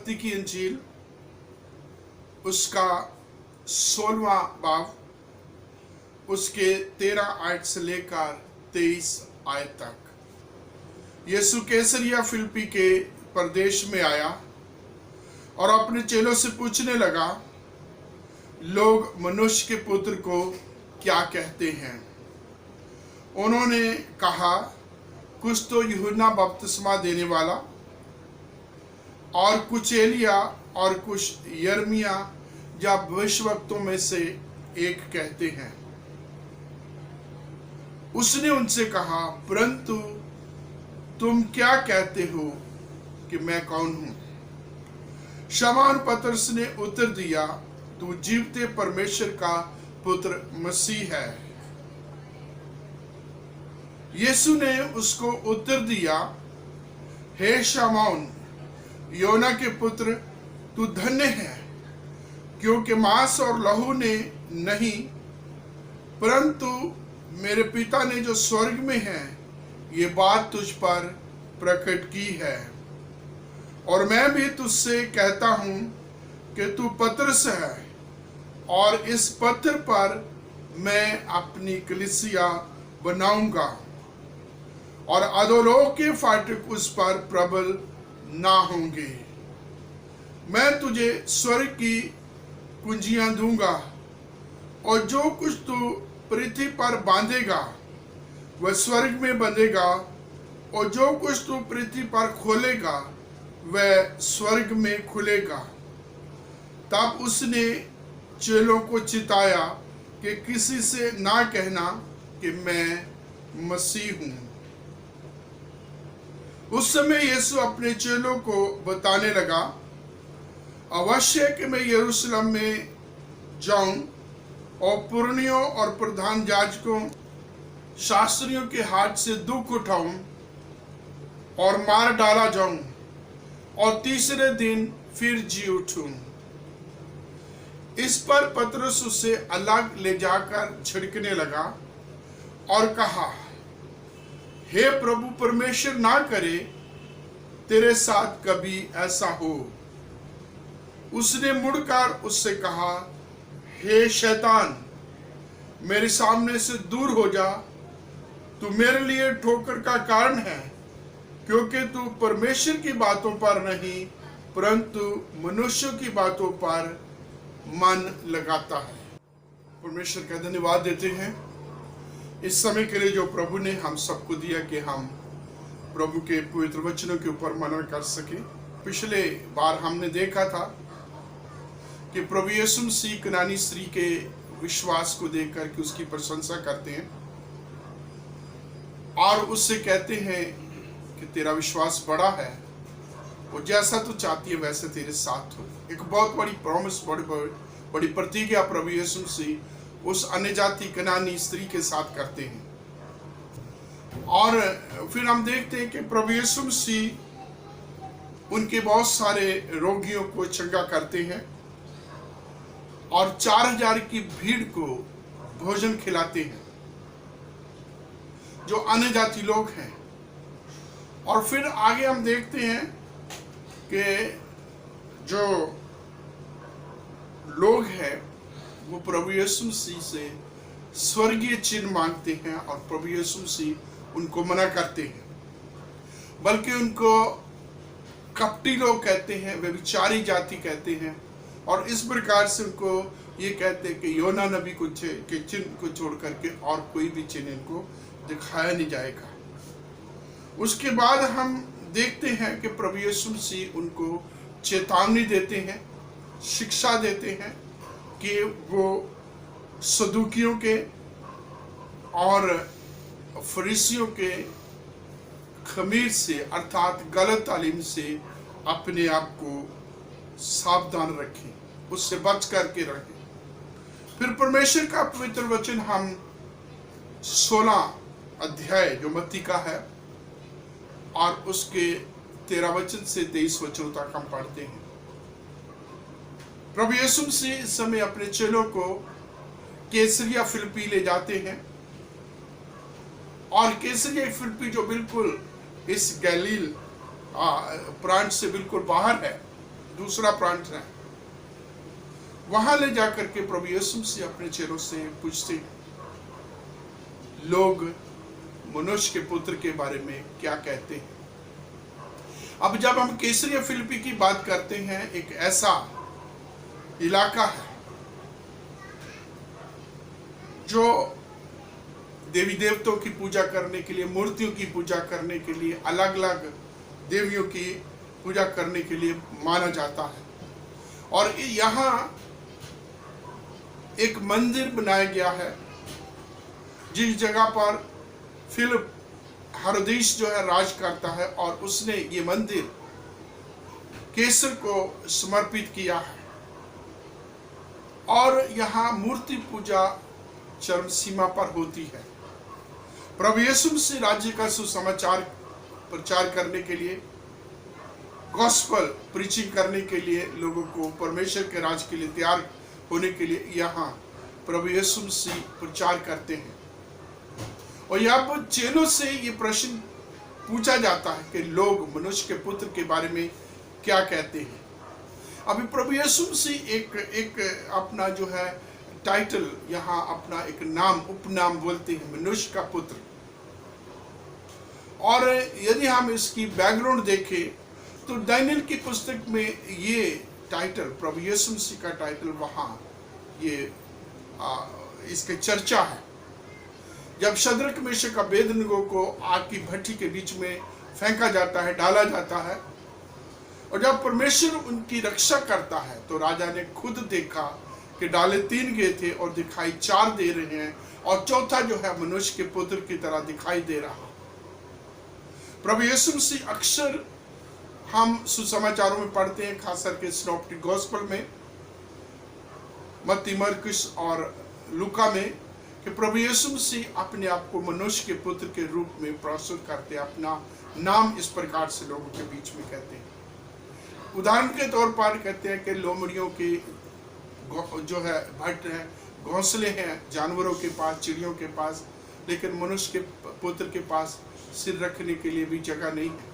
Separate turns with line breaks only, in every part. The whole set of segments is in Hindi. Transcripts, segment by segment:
मत्ती की इंजील उसका 16वां बाब उसके 13 आयत से लेकर 23 आयत तक। यीशु कैसरिया फिलिप्पी के प्रदेश में आया और अपने चेलों से पूछने लगा, लोग मनुष्य के पुत्र को क्या कहते हैं? उन्होंने कहा, कुछ तो यूहन्ना बपतिस्मा देने वाला, और कुछ एलिया, और कुछ यिर्मयाह या भविष्यवक्ताओं में से एक कहते हैं। उसने उनसे कहा, परंतु तुम क्या कहते हो कि मैं कौन हूं? शमौन पतरस ने उत्तर दिया, तू जीवते परमेश्वर का पुत्र मसीह है। यीशु ने उसको उत्तर दिया, हे शमौन, योना के पुत्र, तू धन्य है, क्योंकि मांस और लहू ने नहीं, परंतु मेरे पिता ने जो स्वर्ग में है ये बात तुझ पर प्रकट की है। और मैं भी तुझसे कहता हूं कि तू पतरस है, और इस पत्थर पर मैं अपनी कलीसिया बनाऊंगा, और अधोलोक के फाटक उस पर प्रबल ना होंगे। मैं तुझे स्वर्ग की कुंजियां दूंगा, और जो कुछ तू पृथ्वी पर बांधेगा वह स्वर्ग में बंधेगा, और जो कुछ तू पृथ्वी पर खोलेगा वह स्वर्ग में खुलेगा। तब उसने चेलों को चिताया कि किसी से ना कहना कि मैं मसीह हूं। उस समय यीशु अपने चेलों को बताने लगा, अवश्य कि मैं यरूशलेम में जाऊं और पुरनियों और प्रधान याजकों शास्त्रियों के हाथ से दुख उठाऊं और मार डाला जाऊं, और तीसरे दिन फिर जी उठूं। इस पर पतरस उसे अलग ले जाकर झिड़कने लगा और कहा, हे प्रभु, परमेश्वर ना करे तेरे साथ कभी ऐसा हो। उसने मुड़कर उससे कहा, हे शैतान, मेरे सामने से दूर हो जा, तू मेरे लिए ठोकर का कारण है, क्योंकि तू परमेश्वर की बातों पर नहीं परंतु मनुष्यों की बातों पर मन लगाता है। परमेश्वर का धन्यवाद देते हैं इस समय के लिए जो प्रभु ने हम सबको दिया कि हम प्रभु के पवित्र वचनों के ऊपर मनन कर सके। पिछले बार हमने देखा था कि प्रभु यीशु मसीह कनानी स्त्री के विश्वास को देख करके उसकी प्रशंसा करते हैं और उससे कहते हैं कि तेरा विश्वास बड़ा है, वो जैसा तू चाहती है वैसे तेरे साथ हो। एक बहुत बड़ी प्रॉमिस, बड़ी प्रतिज्ञा प्रभु यीशु मसीह उस अन्य जाति कनानी स्त्री के साथ करते हैं। और फिर हम देखते हैं कि प्रभु यीशु मसीह उनके बहुत सारे रोगियों को चंगा करते हैं और 4000 की भीड़ को भोजन खिलाते हैं जो अन्य जाति लोग हैं। और फिर आगे हम देखते हैं कि जो लोग हैं वो प्रभु यीशु मसीह से स्वर्गीय चिन्ह मांगते हैं और प्रभु यीशु मसीह उनको मना करते हैं, बल्कि उनको कपटी लोग कहते हैं, व्यभिचारी जाति कहते हैं। और इस प्रकार से उनको ये कहते हैं कि योना नबी के चिन्ह को छोड़ करके और कोई भी चिन्ह इनको दिखाया नहीं जाएगा। उसके बाद हम देखते हैं कि प्रभु यीशु मसीह उनको चेतावनी देते हैं, शिक्षा देते हैं कि वो सदूकियों के और फरीसियों के खमीर से अर्थात गलत तालीम से अपने आप को सावधान रखें, उससे बच करके रखें। फिर परमेश्वर का पवित्र वचन हम 16 अध्याय जो मत्ती का है और उसके 13 वचन से 23 वचनों तक हम पढ़ते हैं। प्रभु यीशु मसीह इस समय अपने चेलों को कैसरिया फिलिप्पी ले जाते हैं और कैसरिया फिलिप्पी जो बिल्कुल इस गलील प्रांत से बिल्कुल बाहर है, दूसरा प्रांत है, वहां ले जाकर के प्रभु यीशु मसीह अपने चेलों से पूछते हैं, लोग मनुष्य के पुत्र के बारे में क्या कहते हैं। अब जब हम कैसरिया फिलिप्पी की बात करते हैं, एक ऐसा इलाका है जो देवी देवताओं की पूजा करने के लिए, मूर्तियों की पूजा करने के लिए, अलग अलग देवियों की पूजा करने के लिए माना जाता है। और यहाँ एक मंदिर बनाया गया है जिस जगह पर फिलिप हेरोदेस जो है राज करता है, और उसने ये मंदिर कैसर को समर्पित किया है। और यहाँ मूर्ति पूजा चरम सीमा पर होती है। प्रभु यीशु मसीह राज्य का सुसमाचार प्रचार करने के लिए, गॉस्पेल प्रीचिंग करने के लिए, लोगों को परमेश्वर के राज के लिए तैयार होने के लिए यहाँ प्रभु यीशु मसीह प्रचार करते हैं। और यहाँ पर चेलों से ये प्रश्न पूछा जाता है कि लोग मनुष्य के पुत्र के बारे में क्या कहते हैं। अभी प्रभु यीशु मसीह एक अपना जो है टाइटल, यहाँ अपना एक नाम, उपनाम बोलते हैं, मनुष्य का पुत्र। और यदि हम इसकी बैकग्राउंड देखें तो दानियेल की पुस्तक में ये टाइटल, प्रभु यीशु मसीह का टाइटल, वहाँ ये इसके चर्चा है। जब शद्रक मेशक अबेदनगो को आग की भट्टी के बीच में फेंका जाता है, डाला जाता है, और जब परमेश्वर उनकी रक्षा करता है, तो राजा ने खुद देखा कि डाले 3 गए थे और दिखाई 4 दे रहे हैं, और चौथा जो है मनुष्य के पुत्र की तरह दिखाई दे रहा। प्रभु यीशु मसीह अक्सर हम सुसमाचारों में पढ़ते हैं, खास करके सिनॉप्टिक गॉस्पेल में, मत्ती, मरकुस और लूका में, कि प्रभु यीशु मसीह अपने आप को मनुष्य के पुत्र के रूप में प्रस्तुत करते हैं। अपना नाम इस प्रकार से लोगों के बीच में कहते हैं। उदाहरण के तौर पर कहते हैं कि लोमड़ियों के जो है भट्ट है, घोंसले हैं जानवरों के पास, चिड़ियों के पास, लेकिन मनुष्य के पुत्र के पास सिर रखने के लिए भी जगह नहीं है।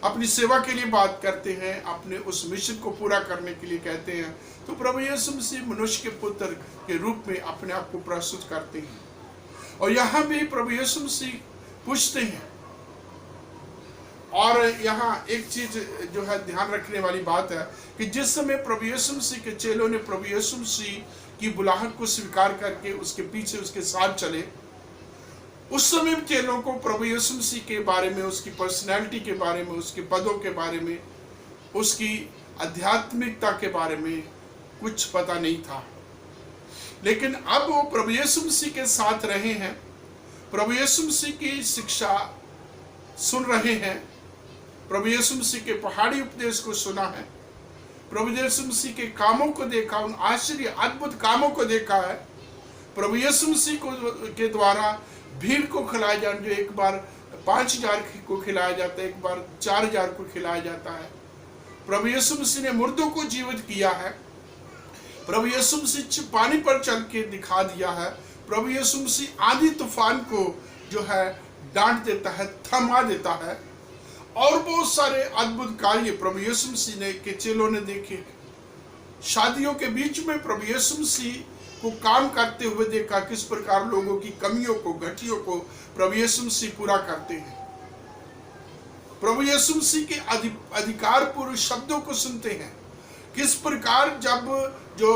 अपनी सेवा के लिए बात करते हैं, अपने उस मिशन को पूरा करने के लिए कहते हैं, तो प्रभु यीशु मसीह मनुष्य के पुत्र के रूप में अपने आप को प्रस्तुत करते हैं। और यहाँ भी प्रभु यीशु मसीह पूछते हैं। और यहाँ एक चीज जो है ध्यान रखने वाली बात है कि जिस समय प्रभु यीशु मसीह के चेलों ने प्रभु यीशु मसीह की बुलाहट को स्वीकार करके उसके पीछे उसके साथ चले, उस समय चेलों को प्रभु यीशु मसीह के बारे में, उसकी पर्सनैलिटी के बारे में, उसके पदों के बारे में, उसकी आध्यात्मिकता के बारे में कुछ पता नहीं था। लेकिन अब वो प्रभु यीशु मसीह के साथ रहे हैं, प्रभु यीशु मसीह की शिक्षा सुन रहे हैं, प्रभु यीशु मसीह के पहाड़ी उपदेश को सुना है, प्रभु यीशु मसीह के कामों को देखा, उन आश्चर्य अद्भुत कामों को देखा है। प्रभु यीशु मसीह के द्वारा भीड़ को खिलाया जाता, जो एक बार 5000 को खिलाया जाता है, एक बार 4000 को खिलाया जाता है। प्रभु यीशु मसीह ने मुर्दों को जीवित किया है। प्रभु यीशु मसीह पानी पर चल के दिखा दिया है। प्रभु यीशु मसीह आंधी तूफान को जो है डांट देता है, थमा देता है। और बहुत सारे अद्भुत कार्य प्रभु यीशु मसीह ने के चेलों ने देखे। शादियों के बीच में प्रभु यीशु मसीह को काम करते हुए देखा, किस प्रकार लोगों की कमियों को, घटियों को प्रभु यीशु मसीह पूरा करते हैं। प्रभु यीशु मसीह के अधिकार पूर्व शब्दों को सुनते हैं। किस प्रकार जब जो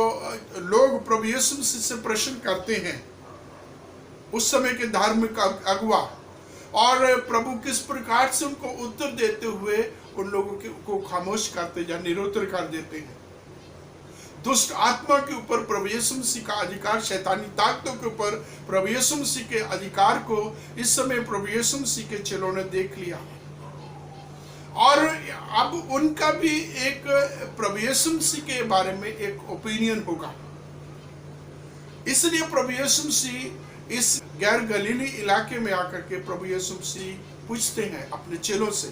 लोग प्रभु यीशु मसीह से प्रश्न करते हैं, उस समय के धार्मिक अगुवा, और प्रभु किस प्रकार से उनको उत्तर देते हुए उन लोगों को खामोश करते या निरुत्तर कर देते हैं। दुष्ट आत्मा के ऊपर प्रभु यीशु मसीह का अधिकार, शैतानी ताकतों के ऊपर प्रभु यीशु मसीह के अधिकार को इस समय प्रभु यीशु मसीह के चेलों ने देख लिया। और अब उनका भी एक प्रभु यीशु मसीह के बारे में एक ओपिनियन होगा। इसलिए प्रभु यीशु मसीह इस गैर गलीली इलाके में आकर के प्रभु यीशु मसीह पूछते हैं अपने चेलों से।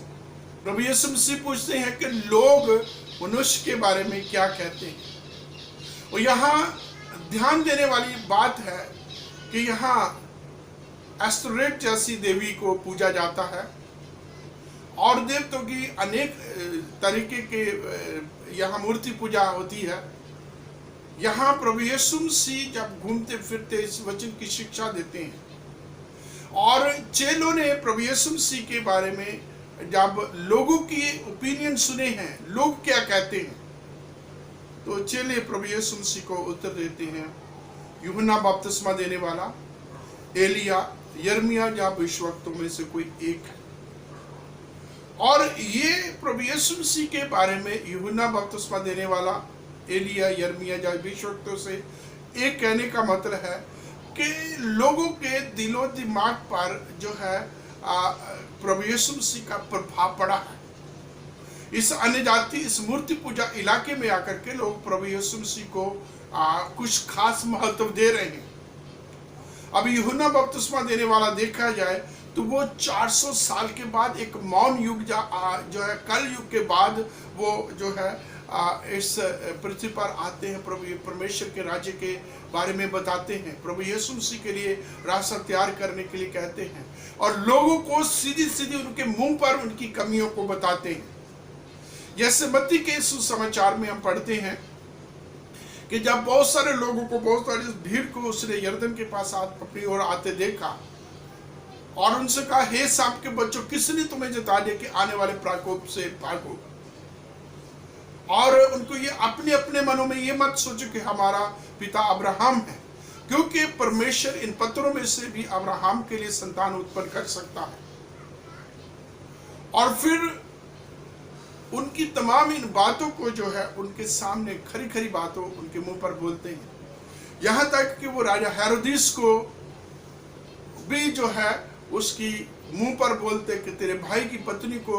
प्रभु यीशु मसीह पूछते हैं कि लोग मनुष्य के बारे में क्या कहते हैं। और यहाँ ध्यान देने वाली बात है कि यहाँ एस्टोरेट जैसी देवी को पूजा जाता है, और देवताओं की अनेक तरीके के यहाँ मूर्ति पूजा होती है। यहाँ प्रभु यीशु मसीह जब घूमते फिरते इस वचन की शिक्षा देते हैं, और चेलों ने प्रभु यीशु मसीह के बारे में जब लोगों की ओपिनियन सुने हैं, लोग क्या कहते हैं, तो चेले प्रभु यीशु मसीह को उत्तर देते हैं, यूहन्ना बपतिस्मा देने वाला, एलिया, यर्मिया या भविष्यवक्ताओं में से कोई एक है। और ये प्रभु यीशु मसीह के बारे में यूहन्ना बपतिस्मा देने वाला, एलिया, यर्मिया या भविष्यवक्ताओं से एक कहने का मतलब है कि लोगों के दिलो दिमाग पर जो है प्रभु यीशु मसीह का प्रभाव पड़ा है। इस अन्य जाति, इस मूर्ति पूजा इलाके में आकर के लोग प्रभु यीशु मसीह को कुछ खास महत्व दे रहे हैं। अब यूहन्ना बपतिस्मा देने वाला देखा जाए तो वो 400 साल के बाद एक मौन युग जो है कल युग के बाद वो जो है इस पृथ्वी पर आते हैं, प्रभु परमेश्वर के राज्य के बारे में बताते हैं, प्रभु यीशु मसीह के लिए रास्ता तैयार करने के लिए कहते हैं, और लोगों को सीधी सीधी उनके मुंह पर उनकी कमियों को बताते हैं। जैसे मत्ती के सुसमाचार में हम पढ़ते हैं कि जब बहुत सारे लोगों को, बहुत सारी भीड़ को उसने यरदन के पास अपनी ओर आते देखा और उनसे कहा, हे सांप के बच्चों, किसने तुम्हें जता दिया कि आने वाले प्रकोप से भागो। और उनको ये अपने अपने मनों में ये मत सोचो कि हमारा पिता अब्राहम है, क्योंकि परमेश्वर इन पत्थरों में से भी अब्राहम के लिए संतान उत्पन्न कर सकता है। और फिर उनकी तमाम इन बातों को जो है उनके सामने खरी खरी बातों उनके मुंह पर बोलते हैं, यहाँ तक कि वो राजा हेरोदिस को भी जो है उसकी मुंह पर बोलते कि तेरे भाई की पत्नी को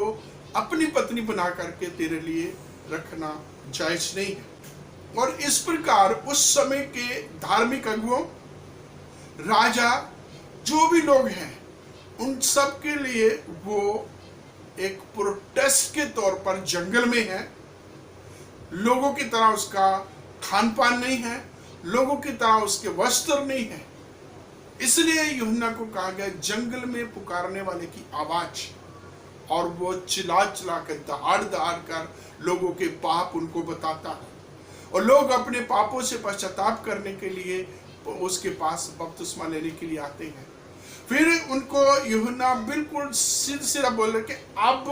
अपनी पत्नी बना करके तेरे लिए रखना जायज नहीं है। और इस प्रकार उस समय के धार्मिक अगुओं, राजा, जो भी लोग हैं, उन सब के लिए वो एक प्रोटेस्ट के तौर पर जंगल में है। लोगों की तरह उसका खान पान नहीं है, लोगों की तरह उसके वस्त्र नहीं है। इसलिए यूहन्ना को कहा गया जंगल में पुकारने वाले की आवाज, और वो चिल्ला चिल्ला कर, दहाड़ दहाड़ कर लोगों के पाप उनको बताता है, और लोग अपने पापों से पश्चाताप करने के लिए उसके पास बपतिस्मा लेने के लिए आते हैं। फिर उनको यूहन्ना बिल्कुल सीधा बोल रहे कि अब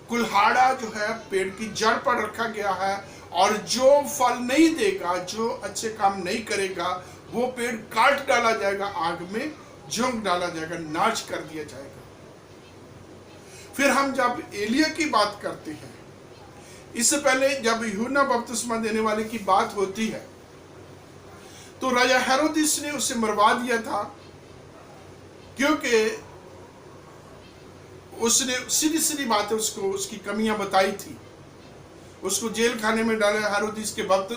कुल्हाड़ा जो है पेड़ की जड़ पर रखा गया है, और जो फल नहीं देगा, जो अच्छे काम नहीं करेगा, वो पेड़ काट डाला जाएगा, आग में झोंक डाला जाएगा, नाश कर दिया जाएगा। फिर हम जब एलिया की बात करते हैं, इससे पहले जब यूहन्ना बपतिस्मा देने वाले की बात होती है तो राजा हेरोदिस ने उसे मरवा दिया था, क्योंकि उसने सीधी सीधी बातें उसको उसकी कमियां बताई थी। उसको जेल खाने में डाला। हेरोदिस के वक्त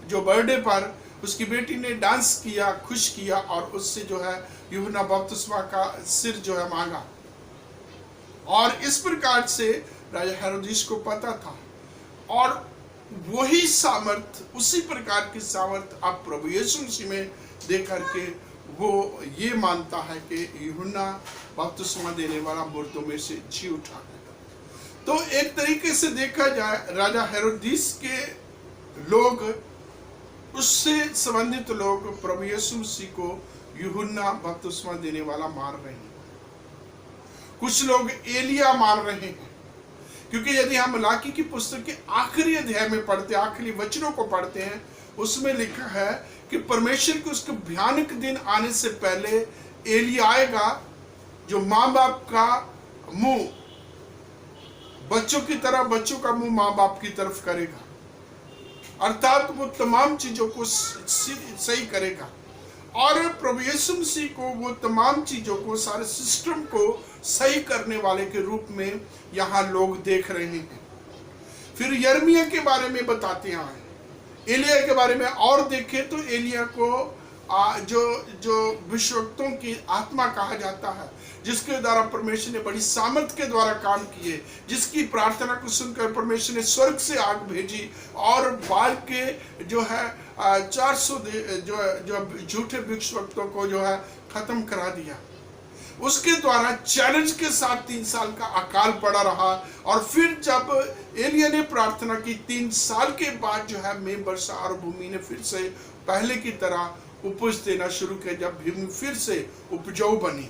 जो बर्थडे पर उसकी बेटी ने डांस किया, खुश किया, और उससे जो है यूहन्ना बपतिस्मा का सिर जो है मांगा। और इस प्रकार से राजा हेरोदिस को पता था, और वही सामर्थ, उसी प्रकार की सामर्थ आप प्रभु यीशु मसीह में देख करके वो ये मानता है कि यूहन्ना बपतिस्मा देने वाला मुर्दों में से जी उठा है। तो एक तरीके से देखा जाए, राजा हेरोदिस के लोग, उससे संबंधित लोग प्रभु यीशु मसीह को यूहन्ना बपतिस्मा देने वाला मान रहे हैं। कुछ लोग एलिया मान रहे हैं, क्योंकि यदि हम मलाकी की पुस्तक के आखिरी अध्याय में पढ़ते, आखिरी वचनों को पढ़ते हैं, उसमें लिखा है कि परमेश्वर के उसके भयानक दिन आने से पहले एलिया आएगा, जो माँ बाप का मुंह बच्चों की तरह, बच्चों का मुंह माँ बाप की तरफ करेगा, अर्थात वो तमाम चीजों को सही करेगा। और प्रभु यीशु मसीह को वो तमाम चीजों को, सारे सिस्टम को सही करने वाले के रूप में यहाँ लोग देख रहे हैं। फिर यर्मिया के बारे में बताते हैं, एलिया के बारे में और देखें तो एलिया को जो भविष्यवक्ताओं की आत्मा कहा जाता है, जिसके द्वारा परमेश्वर ने बड़ी सामर्थ के द्वारा काम किए, जिसकी प्रार्थना को सुनकर परमेश्वर ने स्वर्ग से आग भेजी और बाल के जो है 400 जो झूठे भविष्यवक्ताओं को जो है खत्म करा दिया। उसके द्वारा चैलेंज के साथ 3 साल का अकाल पड़ा रहा। और फिर जब एलिय्याह ने प्रार्थना की 3 साल के बाद जो है मेघ वर्षा और भूमि ने फिर से पहले की तरह उपज देना शुरू किया, जब भूमि फिर से उपजाऊ बनी।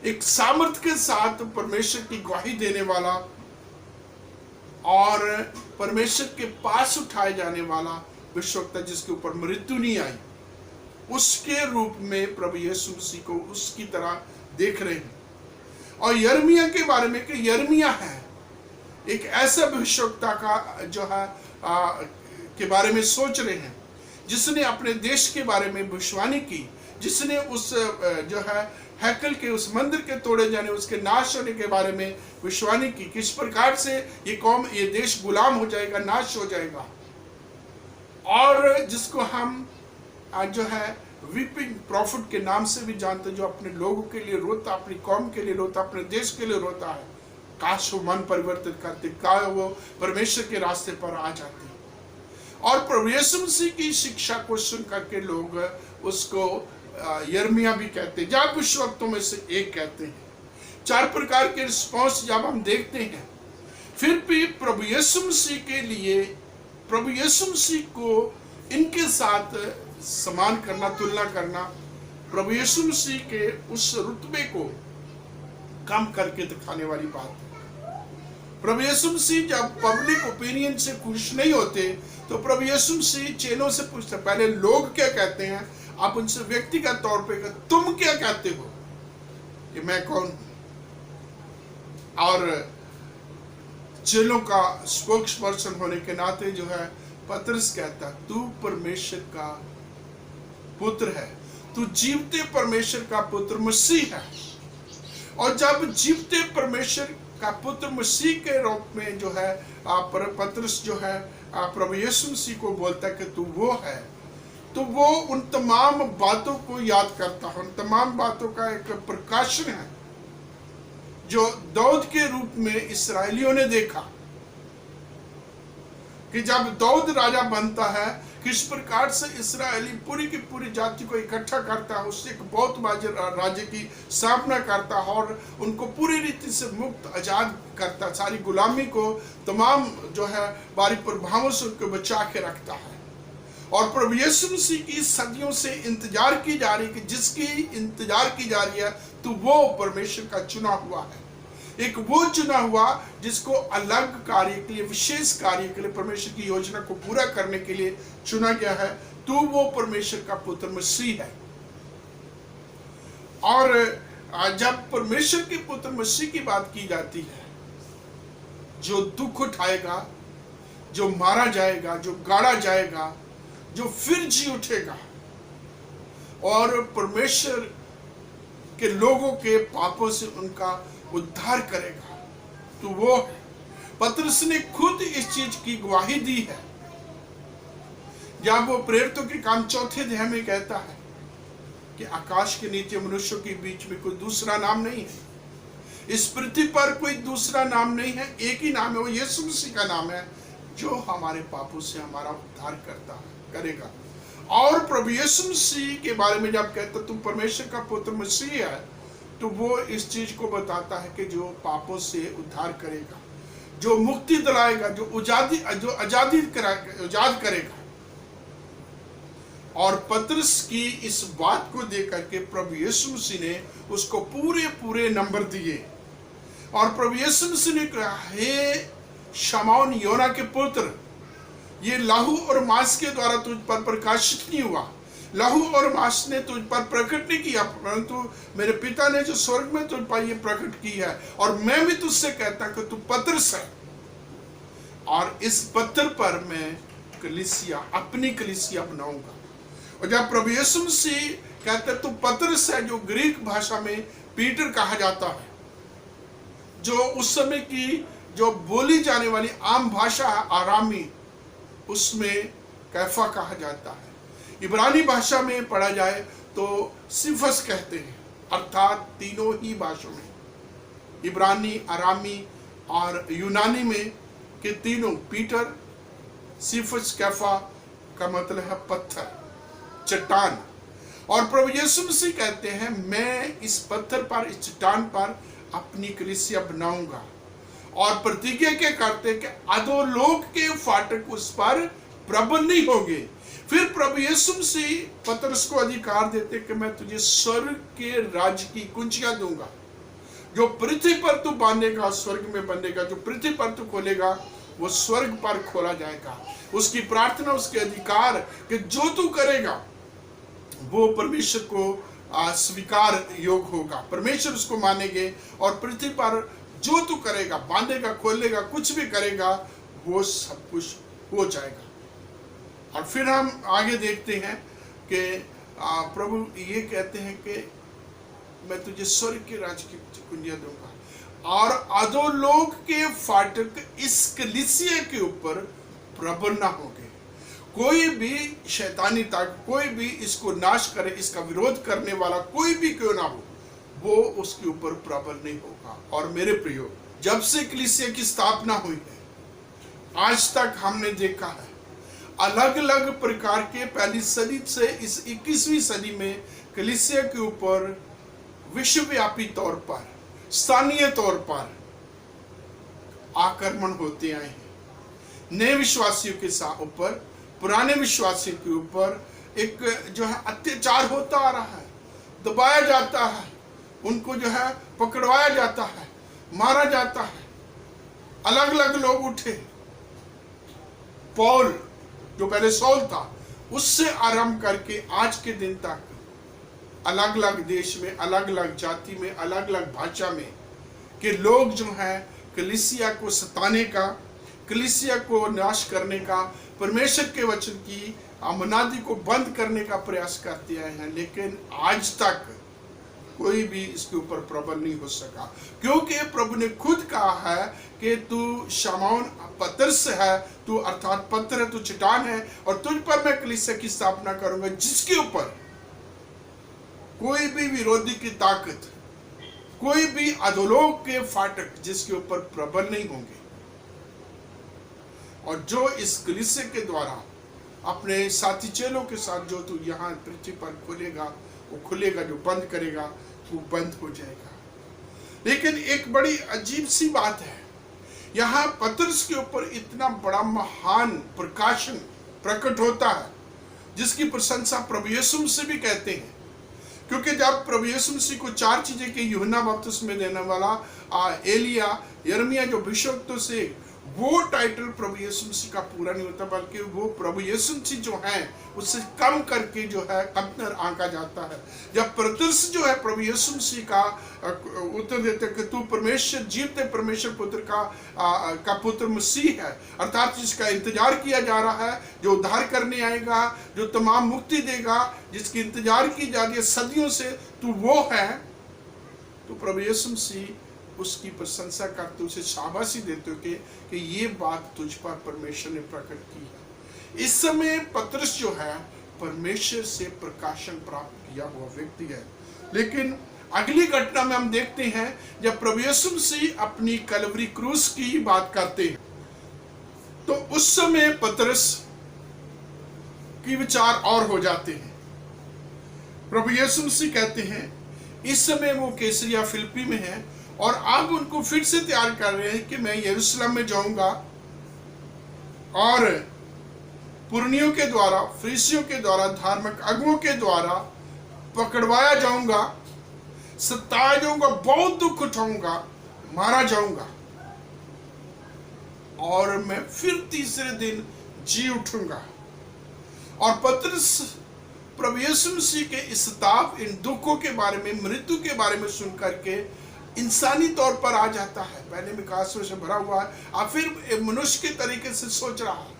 एक सामर्थ के साथ परमेश्वर की गवाही देने वाला और परमेश्वर के पास उठाए जाने वाला भविष्यवक्ता जिसके ऊपर मृत्यु नहीं आई, उसके रूप में प्रभु यीशु मसीह को उसकी तरह देख रहे हैं। और यिर्मयाह के बारे में कि यिर्मयाह है एक ऐसा भविष्यवक्ता का जो है के बारे में सोच रहे हैं जिसने अपने देश के बारे में भविष्यवाणी की, जिसने उस जो है हैकल के उस मंदिर के तोड़े जाने, उसके नाश होने के बारे में भविष्यवाणी की, किस प्रकार से ये कौम, ये देश गुलाम हो जाएगा, नाश हो जाएगा। और जिसको हम जो है वीपिंग प्रॉफिट के नाम से भी जानते, जो अपने लोगों के लिए रोता, अपनी कौम के लिए रोता, अपने देश के लिए रोता है। काश वो मन परिवर्तित करते, का वो परमेश्वर के रास्ते पर आ जाते। और प्रभु यीशु मसीह की शिक्षा को सुन करके लोग उसको यिर्मयाह भी कहते हैं, जब भविष्यवक्ताओं में से एक कहते हैं। 4 प्रकार के रिस्पॉन्स जब हम देखते हैं, फिर भी प्रभु यीशु मसीह के लिए, प्रभु यीशु मसीह को इनके साथ समान करना, तुलना करना, प्रभु यीशु मसीह के उस रुतबे को कम करके दिखाने वाली बात है। प्रभु यीशु मसीह जब पब्लिक ओपिनियन से खुश नहीं होते तो प्रभु यीशु मसीह चेलों से पूछते, पहले लोग क्या कहते हैं, आप उनसे व्यक्तिगत तौर पे तुम क्या कहते हो कि मैं कौन हूं। और चेलों का स्पोक्स पर्सन होने के नाते जो है पतरस कहता, तू परमेश्वर का पुत्र है, तू जीवते परमेश्वर का पुत्र मसीह है। और जब जीवते परमेश्वर का पुत्र मसीह के रूप में जो है पतरस जो है प्रभु यीशु मसीह को बोलता है कि तू वो है, तो वो उन तमाम बातों को याद करता है, उन तमाम बातों का एक प्रकाशन है जो दाऊद के रूप में इस्राएलियों ने देखा कि जब दाऊद राजा बनता है किस प्रकार से इस्राएली पूरी की पूरी जाति को इकट्ठा करता है, उससे एक बहुत बड़े राज्य की स्थापना करता है और उनको पूरी रीति से मुक्त आजाद करता है, सारी गुलामी को तमाम जो है बारी प्रभावों से उनको बचा के रखता है। और प्रभु यीशु मसीह की सदियों से इंतजार की जा रही है कि जिसकी इंतजार की जा रही है, तो वो परमेश्वर का चुना हुआ है, एक वो चुना हुआ जिसको अलग कार्य के लिए, विशेष कार्य के लिए, परमेश्वर की योजना को पूरा करने के लिए चुना गया है, तो वो परमेश्वर का पुत्र मसीह है। और जब परमेश्वर के पुत्र मसीह की बात की जाती है, जो दुख उठाएगा, जो मारा जाएगा, जो गाड़ा जाएगा, जो फिर जी उठेगा और परमेश्वर के लोगों के पापों से उनका उद्धार करेगा, तो वो है। पतरस ने खुद इस चीज की गवाही दी है जब वो प्रेरितों के काम 4 अध्याय में कहता है कि आकाश के नीचे मनुष्यों के बीच में कोई दूसरा नाम नहीं है, इस पृथ्वी पर कोई दूसरा नाम नहीं है, एक ही नाम है, वो यीशु मसीह का नाम है, जो हमारे पापों से हमारा उद्धार करेगा। और प्रभु यीशु मसीह के बारे में जब कहता तुम परमेश्वर का पुत्र मसीह है, तो वो इस चीज को बताता है कि जो पापों से उद्धार करेगा, जो मुक्ति दिलाएगा, जो आजाद करेगा। और पतरस की इस बात को देख करके प्रभु यीशु मसीह ने उसको पूरे नंबर दिए। और प्रभु यीशु मसीह ने कहा, हे शमौन योना के पुत्र, ये लहू और मांस के द्वारा तुझ पर प्रकाशित नहीं हुआ, लहू और मांस ने तुझ पर प्रकट नहीं किया, परंतु मेरे पिता ने जो स्वर्ग में तुझ पर ये प्रकट की है। और मैं भी तुझसे कहता कि तू पतरस है, और इस पत्थर पर मैं कलीसिया, अपनी कलीसिया बनाऊंगा। और जब प्रभु यीशु मसीह कहते तू पतरस है, जो ग्रीक भाषा में पीटर कहा जाता है, जो उस समय की जो बोली जाने वाली आम भाषा है आरामी, उसमें कैफा कहा जाता है। इब्रानी भाषा में पढ़ा जाए तो सिफस कहते हैं, अर्थात तीनों ही भाषाओं में, इब्रानी, आरामी और यूनानी में के तीनों, पीटर, सिफस, कैफा का मतलब है पत्थर, चट्टान। और प्रभु यीशु मसीह कहते हैं, मैं इस पत्थर पर, इस चट्टान पर अपनी कलीसिया बनाऊंगा। और प्रतिज्ञा क्या करते हैं कि अधोलोक के फाटक उस पर प्रबल नहीं होंगे। फिर प्रभु यीशु मसीह पतरस को अधिकार देते कि मैं तुझे स्वर्ग के राज्य की कुंजियां दूंगा। जो पृथ्वी पर तू बांधेगा स्वर्ग में बंधेगा, जो पृथ्वी पर तू खोलेगा वो स्वर्ग पर खोला जाएगा। उसकी प्रार्थना, उसके अधिकार कि जो तू करेगा वो परमेश्वर को स्वीकार योग होगा, परमेश्वर उसको मानेंगे। और पृथ्वी पर जो तू करेगा, बांधेगा, खोलेगा, कुछ भी करेगा, वो सब कुछ हो जाएगा। और फिर हम आगे देखते हैं कि प्रभु ये कहते हैं कि मैं तुझे स्वर्ग के राज्य की कुंजियां दूंगा और अधोलोक के फाटक इस कलीसिया के ऊपर प्रबल ना होंगे। कोई भी शैतानी ताकत, कोई भी इसको नाश करे, इसका विरोध करने वाला कोई भी क्यों ना हो, वो उसके ऊपर प्रबल नहीं होगा। और मेरे प्रियो, जब से कलीसिया की स्थापना हुई है आज तक हमने देखा है अलग अलग प्रकार के, पहली सदी से इस 21वीं सदी में कलीसिया के ऊपर विश्वव्यापी तौर पर, स्थानीय तौर पर आक्रमण होते आए हैं। नए विश्वासियों के साथ ऊपर, पुराने विश्वासियों के ऊपर एक जो है अत्याचार होता आ रहा है, दबाया जाता है, उनको जो है पकड़वाया जाता है, मारा जाता है। अलग अलग लोग उठे, पौल जो पहले सौल था उससे आरंभ करके आज के दिन तक अलग अलग देश में, अलग अलग जाति में, अलग अलग भाषा में के लोग जो है कलीसिया को सताने का, कलीसिया को नाश करने का, परमेश्वर के वचन की आमनादी को बंद करने का प्रयास करते आए हैं। लेकिन आज तक कोई भी इसके ऊपर प्रबल नहीं हो सका, क्योंकि प्रभु ने खुद कहा है कि तू शमौन पतरस है, तू अर्थात पत्थर है, तू चट्टान है, और तुझ पर मैं कलीसिया की स्थापना करूंगा जिसके ऊपर कोई भी विरोधी की ताकत, कोई भी अधोलोक के फाटक जिसके ऊपर प्रबल नहीं होंगे। और जो इस कलीसिया के द्वारा अपने साथी चेलों के साथ जो तू यहाँ पृथ्वी पर खोलेगा वो खुलेगा, जो बंद करेगा वो बंद हो जाएगा। लेकिन एक बड़ी अजीब सी बात है, यहाँ पतरस के ऊपर इतना बड़ा महान प्रकाशन प्रकट होता है जिसकी प्रशंसा प्रभु यीशु मसीह भी कहते हैं। क्योंकि जब प्रभु यीशु मसीह को 4 चीजें कि यूहन्ना बपतिस्मा देने वाला, एलिया, यिर्मयाह जो भविष्यवक्तों से, वो टाइटल प्रभु यीशु मसीह का पूरा नहीं होता, बल्कि वो प्रभु यीशु मसीह जो है उससे कम करके जो है कंपनर आंका जाता है। जब पतरस जो है प्रभु यीशु मसीह का उत्तर देते कि तू परमेश्वर, जीवते परमेश्वर पुत्र का पुत्र मसीह है, अर्थात जिसका इंतजार किया जा रहा है, जो उद्धार करने आएगा, जो तमाम मुक्ति देगा, जिसकी इंतजार की जा रही है सदियों से, तू वो है। तो प्रभु यीशु मसीह उसकी प्रशंसा करते, उसे शाबाशी देते हो कि ये बात तुझ पर परमेश्वर ने प्रकट की है। इस समय पतरस जो है परमेश्वर से प्रकाशन प्राप्त किया हुआ व्यक्ति है। लेकिन अगली घटना में हम देखते हैं जब प्रभु यीशु मसीह अपनी कलवरी क्रूस की बात करते हैं, तो उस समय पतरस की विचार और हो जाते हैं। प्रभु यीशु मसीह कहते हैं, इस समय वो कैसरिया फिलिप्पी में है और अब उनको फिर से तैयार कर रहे हैं कि मैं यरूशलेम में जाऊंगा और पुरनियों के द्वारा, फरीसियों के द्वारा, धार्मिक अगुओं के द्वारा पकड़वाया जाऊंगा, सताया जाऊंगा, बहुत दुख उठाऊंगा, मारा जाऊंगा और मैं फिर तीसरे दिन जी उठूंगा। और पतरस प्रभु यीशु मसीह के इस ताप, इन दुखों के बारे में, मृत्यु के बारे में सुन करके इंसानी तौर पर आ जाता है। पहले में कासों से भरा हुआ है, और फिर मनुष्य के तरीके से सोच रहा है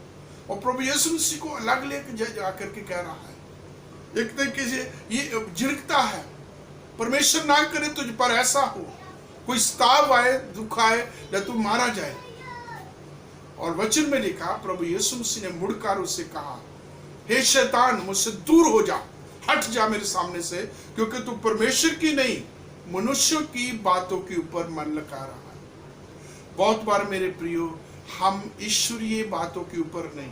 और प्रभु यीशु मसीह को अलग लेकर जाकर के कह रहा है। एक तरीके से ये झिड़कता है, परमेश्वर ना करे तुझ पर ऐसा हो, कोई स्ताव आए, दुख आए या तू मारा जाए। और वचन में लिखा, प्रभु यीशु मसीह ने मुड़कर उससे कहा, हे शैतान, मुझसे दूर हो जा, हट जा मेरे सामने से, क्योंकि तू परमेश्वर की नहीं मनुष्यों की बातों के ऊपर मन लगा रहा है। बहुत बार मेरे प्रियो, हम ईश्वरीय बातों के ऊपर नहीं,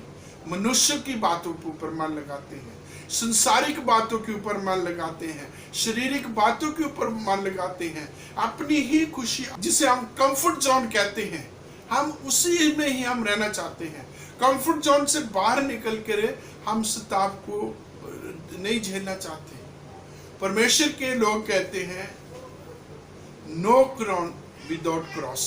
मनुष्य की बातों के ऊपर मन लगाते हैं। संसारिक बातों के ऊपर मन लगाते हैं, शारीरिक बातों के ऊपर मन लगाते हैं, अपनी ही खुशी जिसे हम कंफर्ट जोन कहते हैं, हम उसी में ही हम रहना चाहते हैं। कंफर्ट जोन से बाहर निकल कर हम सताव को नहीं झेलना चाहते। परमेश्वर के लोग कहते हैं नो क्रॉन विदाउट क्रॉस,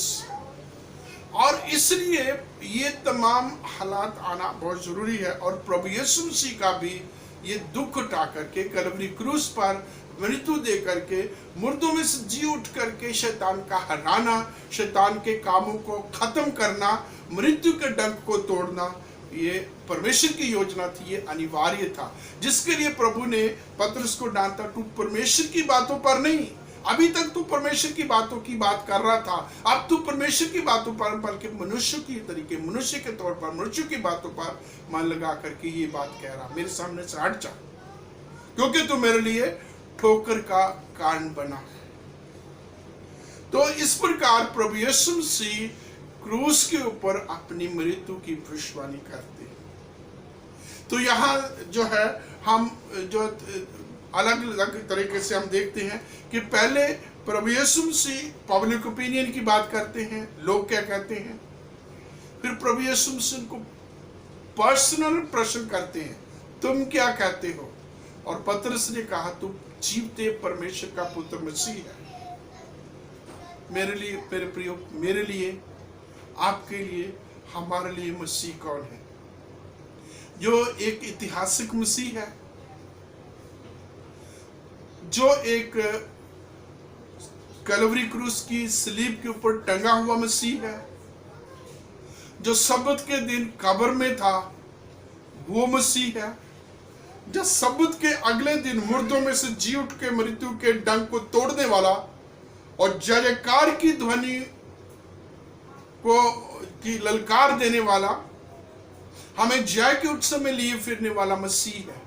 और इसलिए ये तमाम हालात आना बहुत जरूरी है। और प्रभु यीशु मसीह का भी ये दुख उठा करके कलवरी क्रूस पर मृत्यु दे करके मुर्दों में से जी उठ करके शैतान का हराना, शैतान के कामों को खत्म करना, मृत्यु के डंक को तोड़ना, ये परमेश्वर की योजना थी, ये अनिवार्य था, जिसके लिए प्रभु ने पतरस को डांटा, तू परमेश्वर की बातों पर नहीं, अभी तक तू परमेश्वर की बातों की बात कर रहा था, अब तू परमेश्वर की बातों पर बल्कि मनुष्य की तरीके, मनुष्य के तौर पर, मनुष्य की बातों पर मन लगा करके ये बात कह रहा, मेरे सामने से हट जा, क्योंकि तू मेरे लिए ठोकर का कारण बना। तो इस प्रकार प्रभु यीशु मसीह क्रूस के ऊपर अपनी मृत्यु की भविष्यवाणी करते हैं। तो यहाँ जो है हम जो अलग अलग तरीके से हम देखते हैं कि पहले प्रभु यीशु मसीह पब्लिक ओपिनियन की बात करते हैं, लोग क्या कहते हैं, फिर प्रभु यीशु मसीह को पर्सनल प्रश्न करते हैं, तुम क्या कहते हो? और पतरस ने कहा, तू जीवते परमेश्वर का पुत्र मसीह है। मेरे लिए, मेरे प्रियो, मेरे लिए, आपके लिए, हमारे लिए मसीह कौन है? जो एक ऐतिहासिक मसीह है, जो एक कलवरी क्रूस की सलीब के ऊपर टंगा हुआ मसीह है, जो सब्त के दिन कब्र में था, वो मसीह है, जो सब्त के अगले दिन मुर्दों में से जी उठ के मृत्यु के डंक को तोड़ने वाला और जयकार की ध्वनि को की ललकार देने वाला, हमें जय के उत्सव में लिए फिरने वाला मसीह है।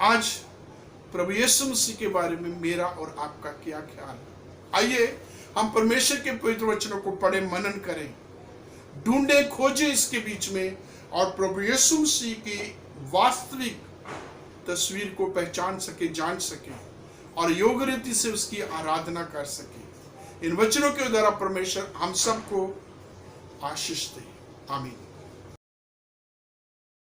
आज प्रभु यीशु मसीह के बारे में मेरा और आपका क्या ख्याल है? आइए हम परमेश्वर के पवित्र वचनों को पढ़े, मनन करें, ढूंढे, खोजें इसके बीच में, और प्रभु यीशु मसीह की वास्तविक तस्वीर को पहचान सके, जान सके, और योग्य रीति से उसकी आराधना कर सके। इन वचनों के द्वारा परमेश्वर हम सबको आशीष दे। आमीन।